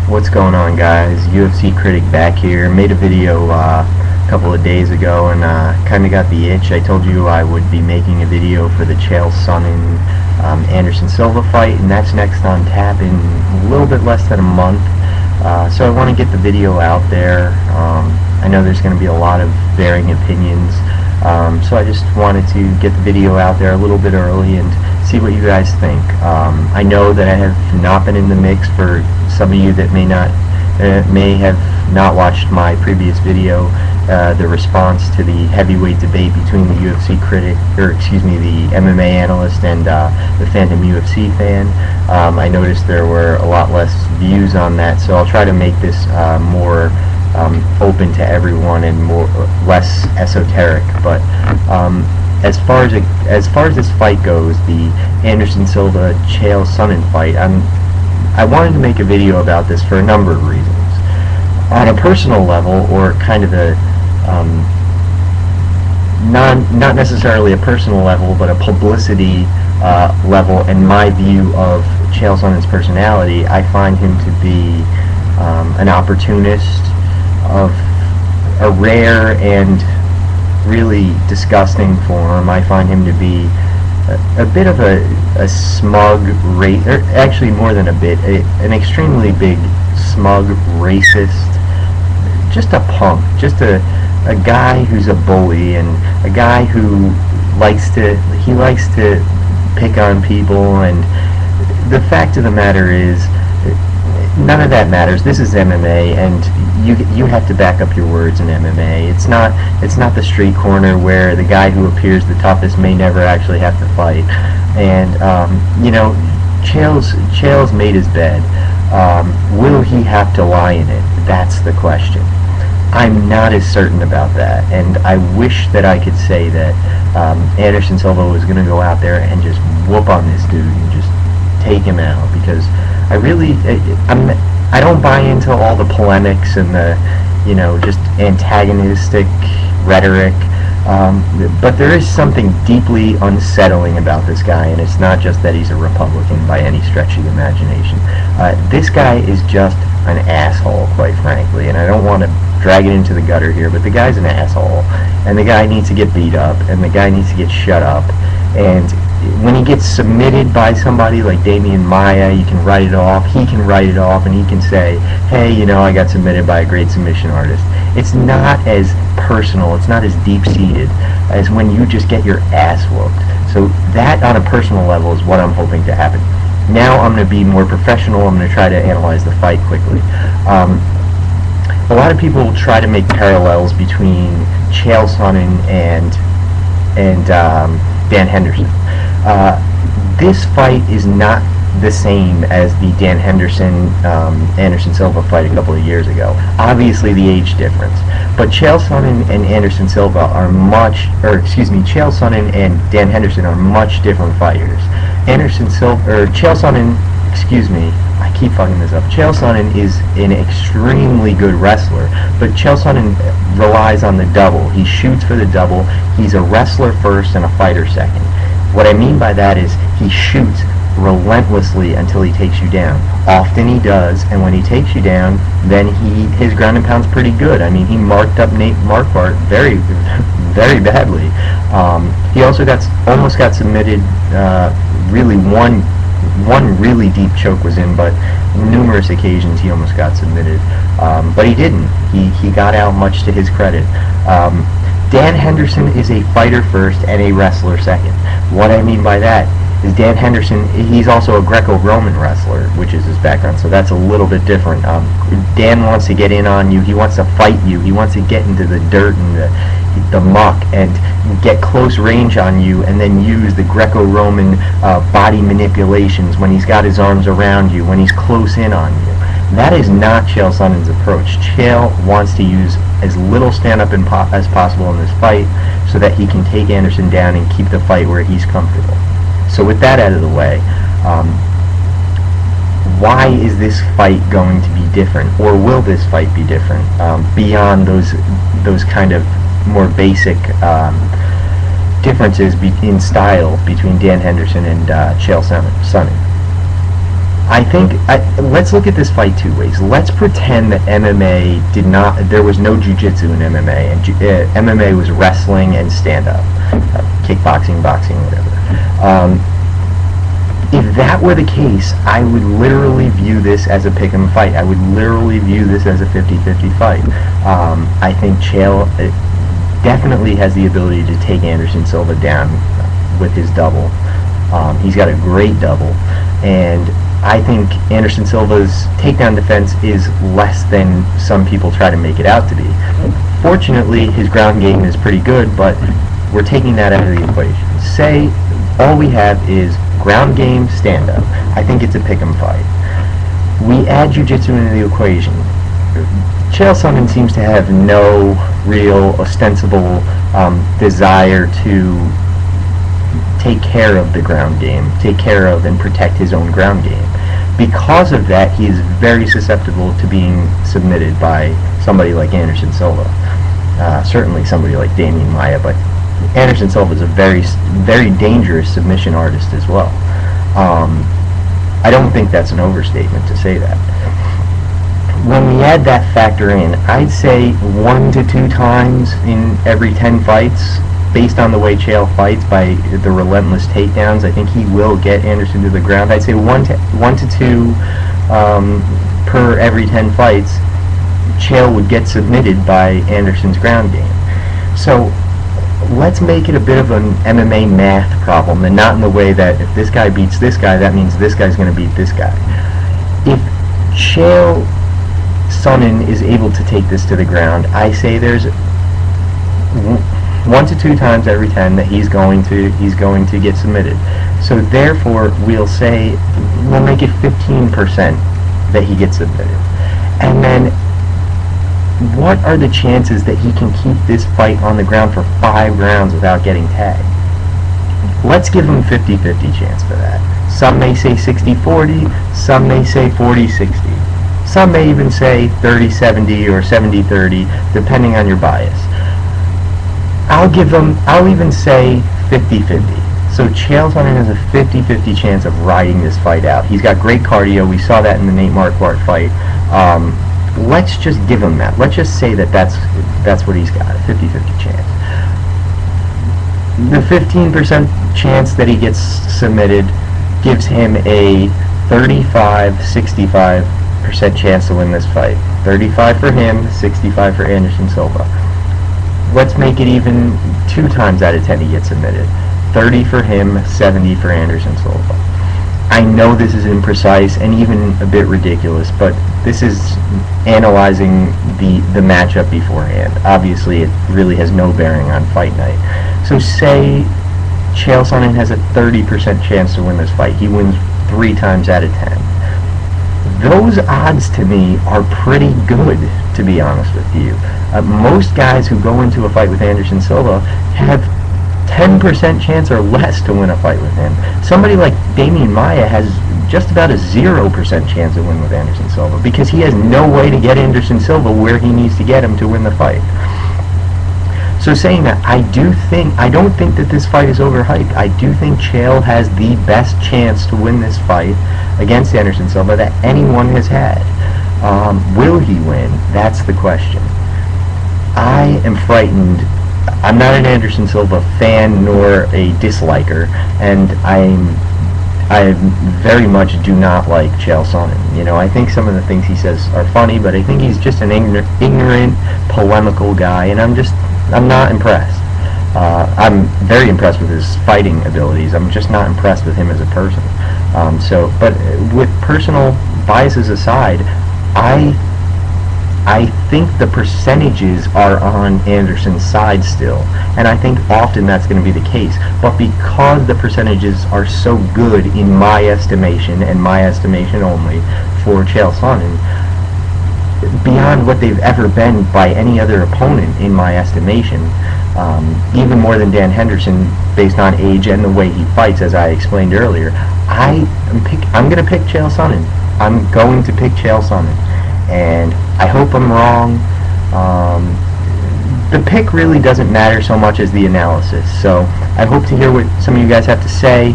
What's going on, guys? UFC Critic back here. Made a video a couple of days ago and kind of got the itch. I told you I would be making a video for the Sonnen Anderson Silva fight, and that's next on tap in a little bit less than a month. So I want to get the video out there. I know there's going to be a lot of varying opinions, so I just wanted to get the video out there a little bit early and see what you guys think. I know that I have not been in the mix for some of you that may have not watched my previous video, the response to the heavyweight debate between the UFC critic, the MMA analyst and the Phantom UFC fan. I noticed there were a lot less views on that, so I'll try to make this more open to everyone and less esoteric. But as far as this fight goes, the Anderson Silva Chael Sonnen fight, I wanted to make a video about this for a number of reasons. On a personal level, or kind of a not necessarily a personal level, but a publicity level, and my view of Chael Sonnen's personality, I find him to be an opportunist of a rare and really disgusting form. I find him to be a bit of a smug, actually more than a bit, an extremely big, smug, racist, just a punk, just a guy who's a bully, and a guy who likes to pick on people. And the fact of the matter is, none of that matters. This is MMA, and you have to back up your words in MMA. It's not the street corner where the guy who appears the toughest may never actually have to fight. And Chael's made his bed. Will he have to lie in it? That's the question. I'm not as certain about that, and I wish that I could say that Anderson Silva was going to go out there and just whoop on this dude and just take him out, because I don't buy into all the polemics and the just antagonistic rhetoric, but there is something deeply unsettling about this guy, and it's not just that he's a Republican by any stretch of the imagination. This guy is just an asshole, quite frankly, and I don't want to drag it into the gutter here, but the guy's an asshole, and the guy needs to get beat up, and the guy needs to get shut up. And when he gets submitted by somebody like Damian Maia, you can write it off. He can write it off, and he can say, hey, I got submitted by a great submission artist. It's not as personal, it's not as deep-seated as when you just get your ass whooped. So that, on a personal level, is what I'm hoping to happen. Now I'm going to be more professional. I'm going to try to analyze the fight quickly. A lot of people try to make parallels between Chael Sonnen and Dan Henderson. This fight is not the same as the Dan Henderson Anderson Silva fight a couple of years ago. Obviously, the age difference, but Chael Sonnen and Anderson Silva are Chael Sonnen and Dan Henderson are much different fighters. Chael Sonnen, I keep fucking this up. Chael Sonnen is an extremely good wrestler, but Chael Sonnen relies on the double. He shoots for the double. He's a wrestler first and a fighter second. What I mean by that is he shoots relentlessly until he takes you down. Often he does, and when he takes you down, then his ground and pound's pretty good. I mean, he marked up Nate Marquardt very, very badly. He also almost got submitted. Really, one really deep choke was in, but numerous occasions he almost got submitted. But he didn't. He got out, much to his credit. Dan Henderson is a fighter first and a wrestler second. What I mean by that is Dan Henderson, he's also a Greco-Roman wrestler, which is his background, so that's a little bit different. Dan wants to get in on you. He wants to fight you. He wants to get into the dirt and the muck and get close range on you, and then use the Greco-Roman body manipulations when he's got his arms around you, when he's close in on you. That is not Chael Sonnen's approach. Chael wants to use as little stand-up as possible in this fight so that he can take Anderson down and keep the fight where he's comfortable. So with that out of the way, why is this fight going to be different, or will this fight be different, beyond those kind of more basic differences in style between Dan Henderson and Chael Sonnen? Let's look at this fight two ways. Let's pretend that there was no jiu-jitsu in MMA, and MMA was wrestling and stand-up, kickboxing, boxing, whatever. If that were the case, I would literally view this as a pick-em fight. I would literally view this as a 50-50 fight. I think Chael definitely has the ability to take Anderson Silva down with his double. He's got a great double, and I think Anderson Silva's takedown defense is less than some people try to make it out to be. Fortunately, his ground game is pretty good, but we're taking that out of the equation. Say all we have is ground game, stand-up. I think it's a pick-em fight. We add jiu-jitsu into the equation. Chael Sonnen seems to have no real ostensible desire to take care of the ground game, take care of and protect his own ground game. Because of that, he is very susceptible to being submitted by somebody like Anderson Silva. Certainly somebody like Damian Maia, but Anderson Silva is a very, very dangerous submission artist as well. I don't think that's an overstatement to say that. When we add that factor in, I'd say 1 to 2 times in every 10 fights, based on the way Chael fights, by the relentless takedowns, I think he will get Anderson to the ground. I'd say 1 to 2 per every 10 fights, Chael would get submitted by Anderson's ground game. So let's make it a bit of an MMA math problem, and not in the way that if this guy beats this guy, that means this guy's going to beat this guy. If Chael Sonnen is able to take this to the ground, I say there's 1 to 2 times every 10 that he's going to get submitted. So therefore, we'll make it 15% that he gets submitted. And then, what are the chances that he can keep this fight on the ground for 5 rounds without getting tagged? Let's give him 50-50 chance for that. Some may say 60-40, some may say 40-60. Some may even say 30-70 or 70-30, depending on your bias. I'll even say 50-50. So Chael Sonnen has a 50-50 chance of riding this fight out. He's got great cardio. We saw that in the Nate Marquardt fight. Let's just give him that. Let's just say that's what he's got, a 50-50 chance. The 15% chance that he gets submitted gives him a 35-65% chance to win this fight. 35 for him, 65 for Anderson Silva. Let's make it even 2 times out of 10 he gets submitted. 30 for him, 70 for Anderson Silva. I know this is imprecise and even a bit ridiculous, but this is analyzing the matchup beforehand. Obviously, it really has no bearing on fight night. So say Chael Sonnen has a 30% chance to win this fight. He wins 3 times out of 10. Those odds to me are pretty good, to be honest with you. Most guys who go into a fight with Anderson Silva have 10% chance or less to win a fight with him. Somebody like Damian Maia has just about a 0% chance to win with Anderson Silva because he has no way to get Anderson Silva where he needs to get him to win the fight. So saying that, I don't think that this fight is overhyped. I do think Chael has the best chance to win this fight against Anderson Silva that anyone has had. Will he win? That's the question. I am frightened. I'm not an Anderson Silva fan nor a disliker, and I very much do not like Chael Sonnen. I think some of the things he says are funny, but I think he's just an ignorant, polemical guy, and I'm not impressed. I'm very impressed with his fighting abilities. I'm just not impressed with him as a person. But with personal biases aside, I think the percentages are on Anderson's side still, and I think often that's going to be the case. But because the percentages are so good in my estimation, and my estimation only, for Chael Sonnen, beyond what they've ever been by any other opponent in my estimation, even more than Dan Henderson based on age and the way he fights, as I explained earlier, I'm going to pick Chael Sonnen. I'm going to pick Chael Sonnen. And I hope I'm wrong. The pick really doesn't matter so much as the analysis. So I hope to hear what some of you guys have to say.